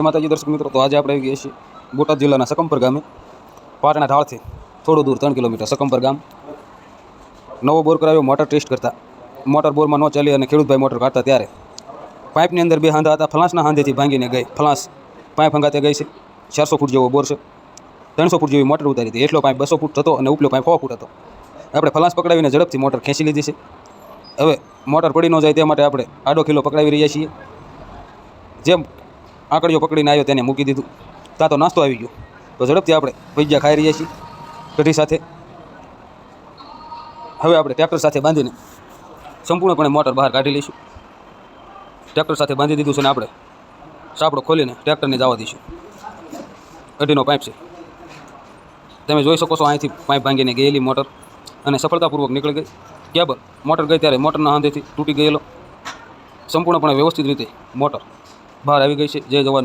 માતાજી દર્શક મિત્રો, તો આજે આપણે આવી ગયા છીએ બોટાદ જિલ્લાના શકમપર ગામે. પાટણા ઢાળથી થોડું દૂર 3 કિલોમીટર શકમપર ગામ. નવો બોર કરાવ્યો મોટર ટેસ્ટ કરતા. મોટર બોરમાં ન ચાલી અને ખેડૂતભાઈ મોટર કાઢતા ત્યારે પાઇપની અંદર 2 હાંધા હતા. ફલાંસના હાંધેથી ભાંગીને ગઈ. ફલાંસ પાઇપ હંગાતે ગઈ છે. 400 ફૂટ જેવો બોર છે. 300 ફૂટ જેવી મોટર ઉતારી હતી. એટલો પાઇપ 200 ફૂટ હતો અને ઉપલો પાઇપ 100 ફૂટ હતો. આપણે ફલાંસ પકડાવીને ઝડપથી મોટર ખેંચી લીધી છે. હવે મોટર પડી ન જાય તે માટે આપણે આડો કિલો પકડાવી રહ્યા છીએ. જેમ આંકડીઓ પકડીને આવ્યો તેને મૂકી દીધું. ત્યાં તો નાસ્તો આવી ગયો, તો ઝડપથી આપણે ભજીયા ખાઈ રહ્યા છીએ કઢી સાથે. હવે આપણે ટ્રેક્ટર સાથે બાંધીને સંપૂર્ણપણે મોટર બહાર કાઢી લઈશું. ટ્રેક્ટર સાથે બાંધી દીધું છે ને આપણે સાપડો ખોલીને ટ્રેક્ટરને જવા દઈશું. અઢીનો પાઇપ છે, તમે જોઈ શકો છો. અહીંથી પાઇપ ભાંગીને ગયેલી મોટર અને સફળતાપૂર્વક નીકળી ગઈ. કેબલ મોટર ગઈ ત્યારે મોટરના હાંધેથી તૂટી ગયેલો. સંપૂર્ણપણે વ્યવસ્થિત રીતે મોટર બહાર આવી ગઈ છે. જય જવાન.